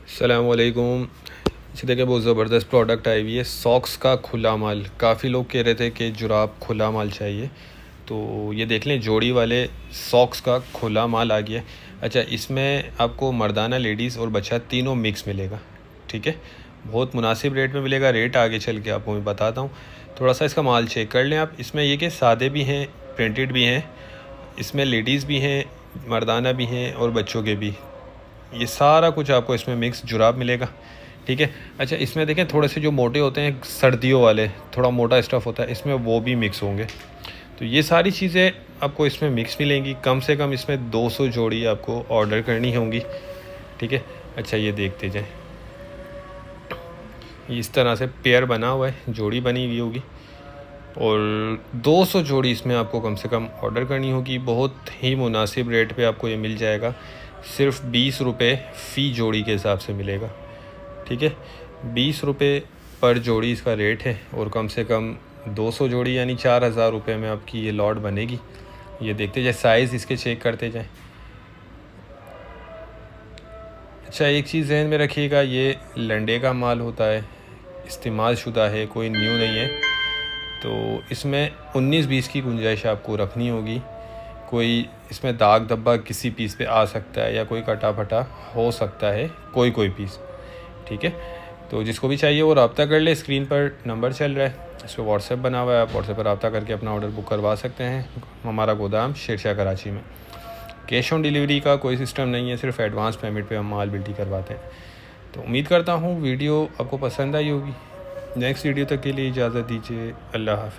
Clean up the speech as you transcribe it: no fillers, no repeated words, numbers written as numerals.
अस्सलामुअलैकुम। जी देखिए, बहुत ज़बरदस्त प्रोडक्ट आई हुई है सॉक्स का खुला माल। काफ़ी लोग कह रहे थे कि जुराब खुला माल चाहिए, तो ये देख लें जोड़ी वाले सॉक्स का खुला माल आ गया है। अच्छा, इसमें आपको मर्दाना, लेडीज़ और बच्चा तीनों मिक्स मिलेगा। ठीक है, बहुत मुनासिब रेट में मिलेगा। रेट आगे चल के आपको मैं बताता हूँ। थोड़ा सा इसका माल चेक कर लें आप। इसमें ये कि सादे भी हैं, प्रिंटेड भी हैं, इसमें लेडीज़ भी हैं, मर्दाना भी हैं और बच्चों के भी। ये सारा कुछ आपको इसमें मिक्स जुराब मिलेगा। ठीक है। अच्छा, इसमें देखें थोड़े से जो मोटे होते हैं सर्दियों वाले, थोड़ा मोटा स्टफ़ होता है, इसमें वो भी मिक्स होंगे। तो ये सारी चीज़ें आपको इसमें मिक्स मिलेंगी। कम से कम इसमें 200 जोड़ी आपको ऑर्डर करनी होंगी। ठीक है। अच्छा, ये देखते जाएँ, इस तरह से पेयर बना हुआ है, जोड़ी बनी हुई होगी और 200 जोड़ी इसमें आपको कम से कम ऑर्डर करनी होगी। बहुत ही मुनासिब रेट पे आपको ये मिल जाएगा। सिर्फ 20 रुपये फ़ी जोड़ी के हिसाब से मिलेगा। ठीक है, 20 रुपये पर जोड़ी इसका रेट है और कम से कम 200 जोड़ी यानी 4000 रुपये में आपकी ये लॉट बनेगी। ये देखते जाए, साइज़ इसके चेक करते जाएँ। अच्छा, एक चीज़ ज़हन में रखिएगा, ये लंडे का माल होता है, इस्तेमाल शुदा है, कोई न्यू नहीं है। तो इसमें 19-20 की गुंजाइश आपको रखनी होगी। कोई इसमें दाग धब्बा किसी पीस पे आ सकता है या कोई कटा फटा हो सकता है, कोई पीस। ठीक है, तो जिसको भी चाहिए वो रब्ता कर ले। स्क्रीन पर नंबर चल रहा है, इस पर व्हाट्सएप बना हुआ है, आप व्हाट्सएप पर रब्ता करके अपना ऑर्डर बुक करवा सकते हैं। हमारा गोदाम शेरशाह कराची में। कैश ऑन डिलीवरी का कोई सिस्टम नहीं है, सिर्फ एडवांस पेमेंट पे हम माल बिल्टी करवाते हैं। तो उम्मीद करता हूँ वीडियो आपको पसंद आई होगी। नेक्स्ट वीडियो तक के लिए इजाज़त दीजिए। अल्लाह हाफ़िज़।